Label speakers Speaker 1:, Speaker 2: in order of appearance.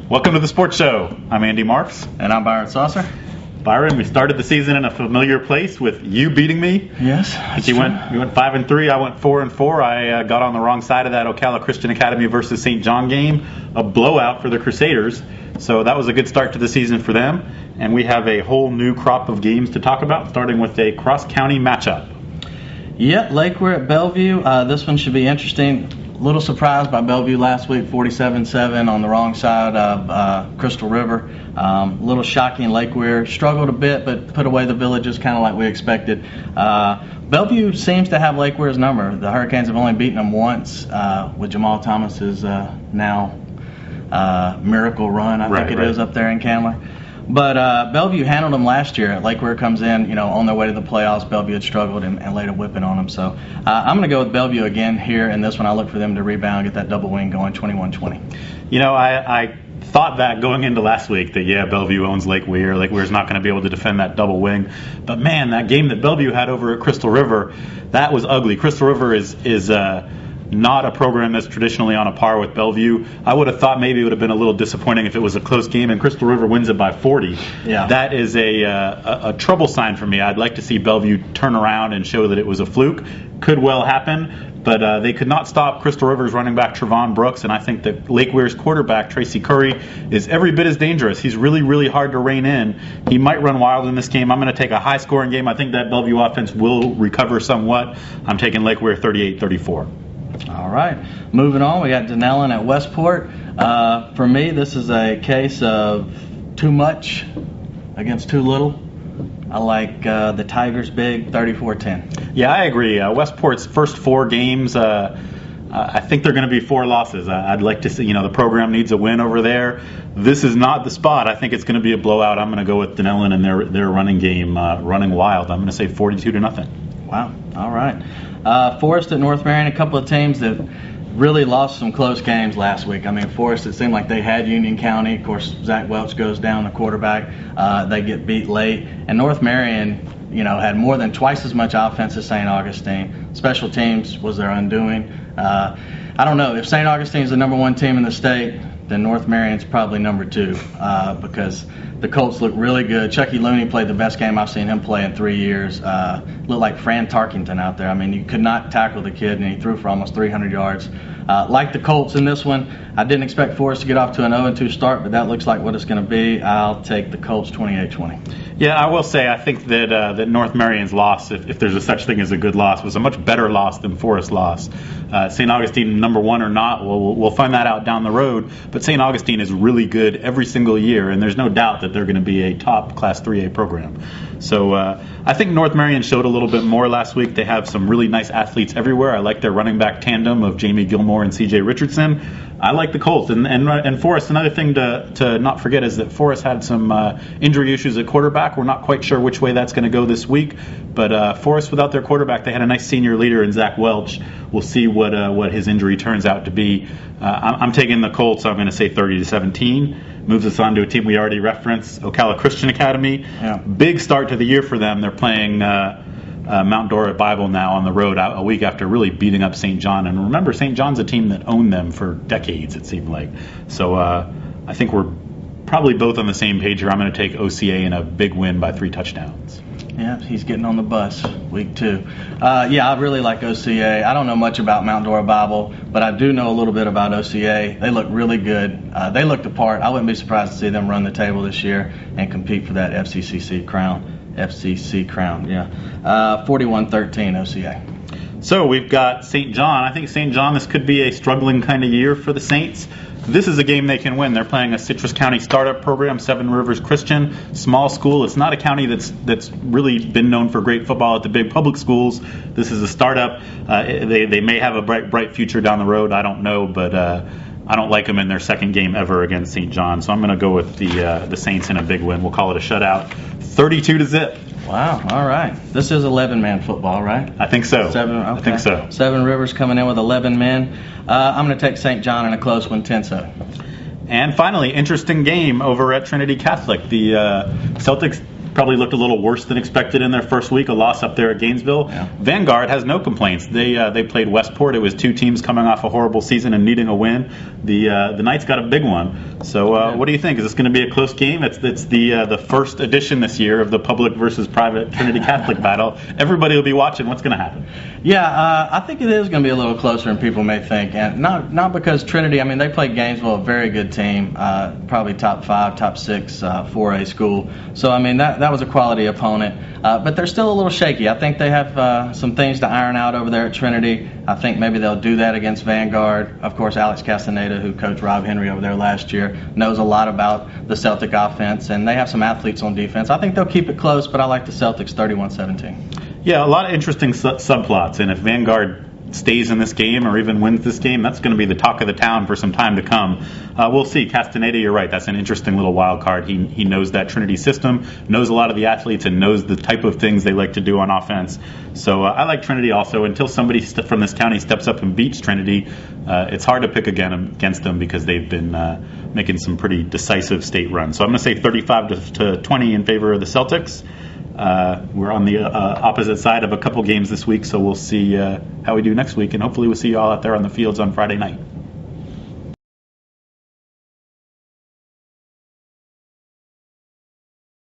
Speaker 1: Welcome to the Sports Show. I'm Andy Marks.
Speaker 2: And I'm Byron Saucer.
Speaker 1: Byron, we started the season in a familiar place with you beating me.
Speaker 2: Yes.
Speaker 1: You went 5-3. I went 4-4. I got on the wrong side of that Ocala Christian Academy versus St. John game, a blowout for the Crusaders. So that was a good start to the season for them. And we have a whole new crop of games to talk about, starting with a cross-county matchup.
Speaker 2: Yep, Lake, we're at Bellevue. This one should be interesting. A little surprised by Bellevue last week, 47-7 on the wrong side of Crystal River. A little shocking. Lake Weir struggled a bit, but put away the Villages kind of like we expected. Bellevue seems to have Lake Weir's number. The Hurricanes have only beaten them once with Jamal Thomas's now miracle run, I think it is, up there in Candler. But Bellevue handled them last year. Lake Weir comes in, on their way to the playoffs. Bellevue had struggled and laid a whipping on them. So I'm going to go with Bellevue again here in this one. I look for them to rebound, get that double wing going, 21-20.
Speaker 1: I thought that going into last week that, Bellevue owns Lake Weir. Lake Weir's not going to be able to defend that double wing. But, man, that game that Bellevue had over at Crystal River, that was ugly. Crystal River is not a program that's traditionally on a par with Bellevue. I would have thought maybe it would have been a little disappointing if it was a close game and Crystal River wins it by 40.
Speaker 2: Yeah.
Speaker 1: That is a trouble sign for me. I'd like to see Bellevue turn around and show that it was a fluke. Could well happen, but they could not stop Crystal River's running back Trevon Brooks, and I think that Lake Weir's quarterback Tracy Curry is every bit as dangerous. He's really, really hard to rein in. He might run wild in this game. I'm going to take a high-scoring game. I think that Bellevue offense will recover somewhat. I'm taking Lake Weir 38-34.
Speaker 2: All right. Moving on, we got Denellen at Westport. For me, this is a case of too much against too little. I like the Tigers big, 34-10.
Speaker 1: Yeah, I agree. Westport's first 4 games, I think they're going to be 4 losses. I'd like to see, the program needs a win over there. This is not the spot. I think it's going to be a blowout. I'm going to go with Denellen and their running game running wild. I'm going to say 42-0.
Speaker 2: Wow. All right. Forest at North Marion, a couple of teams that really lost some close games last week. I mean, Forest, it seemed like they had Union County. Of course, Zach Welch goes down, the quarterback. They get beat late. And North Marion, had more than twice as much offense as St. Augustine. Special teams was their undoing. I don't know. If St. Augustine's the number 1 team in the state, then North Marion's probably number 2 because the Colts look really good. Chucky Looney played the best game I've seen him play in 3 years. Looked like Fran Tarkington out there. I mean, you could not tackle the kid, and he threw for almost 300 yards. Like the Colts in this one, I didn't expect Forest to get off to an 0-2 start, but that looks like what it's going to be. I'll take the Colts 28-20.
Speaker 1: Yeah, I will say I think that North Marion's loss, if there's a such thing as a good loss, was a much better loss than Forest's loss. St. Augustine number 1 or not, we'll find that out down the road. But St. Augustine is really good every single year, and there's no doubt that they're going to be a top Class 3A program. So I think North Marion showed a little bit more last week. They have some really nice athletes everywhere. I like their running back tandem of Jamie Gilmore and C.J. Richardson. I like the Colts. And Forest, another thing to not forget is that Forest had some injury issues at quarterback. We're not quite sure which way that's going to go this week. But Forest, without their quarterback, they had a nice senior leader in Zach Welch. We'll see what his injury turns out to be. I'm taking the Colts. So I'm going to say 30-17. Moves us on to a team we already referenced, Ocala Christian Academy.
Speaker 2: Yeah.
Speaker 1: Big start to the year for them. They're playing Mount Dora Bible now on the road a week after really beating up St. John. And remember, St. John's a team that owned them for decades, it seemed like. So I think we're probably both on the same page here. I'm going to take OCA in a big win by 3 touchdowns.
Speaker 2: Yeah, he's getting on the bus week 2. I really like OCA. I don't know much about Mount Dora Bible, but I do know a little bit about OCA. They look really good. They look the part. I wouldn't be surprised to see them run the table this year and compete for that FCC crown. 41-13 OCA.
Speaker 1: So we've got St. John. I think St. John, this could be a struggling kind of year for the Saints. This is a game they can win. They're playing a Citrus County startup program, Seven Rivers Christian, small school. It's not a county that's really been known for great football at the big public schools. This is a startup. They may have a bright future down the road. I don't know, but I don't like them in their second game ever against St. John. So I'm going to go with the Saints in a big win. We'll call it a shutout, 32-0.
Speaker 2: Wow, all right. This is 11-man football, right?
Speaker 1: I think so.
Speaker 2: Okay.
Speaker 1: I think so.
Speaker 2: Seven Rivers coming in with 11 men. I'm going to take St. John in a close one, 10-7.
Speaker 1: And finally, interesting game over at Trinity Catholic. The Celtics probably looked a little worse than expected in their first week, a loss up there at Gainesville. Yeah. Vanguard has no complaints. They played Westport. It was 2 teams coming off a horrible season and needing a win. the Knights got a big one. So what do you think? Is this going to be a close game? It's the first edition this year of the public versus private Trinity Catholic battle. Everybody will be watching. What's going to happen?
Speaker 2: Yeah, I think it is going to be a little closer than people may think, and not because Trinity. I mean, they played Gainesville, a very good team, probably top 5, top 6 4A school. So I mean, that was a quality opponent, but they're still a little shaky. I think they have some things to iron out over there at Trinity. I think maybe they'll do that against Vanguard. Of course, Alex Castaneda, who coached Rob Henry over there last year, knows a lot about the Celtic offense, and they have some athletes on defense. I think they'll keep it close, but I like the Celtics 31-17.
Speaker 1: Yeah, a lot of interesting subplots, and if Vanguard stays in this game or even wins this game, that's going to be the talk of the town for some time to come. We'll see. Castaneda, you're right. That's an interesting little wild card. He knows that Trinity system, knows a lot of the athletes, and knows the type of things they like to do on offense. So I like Trinity also. Until somebody from this county steps up and beats Trinity, it's hard to pick against them because they've been making some pretty decisive state runs. So I'm going to say 35-20 in favor of the Celtics. We're on the opposite side of a couple games this week, so we'll see how we do next week, and hopefully we'll see you all out there on the fields on Friday night.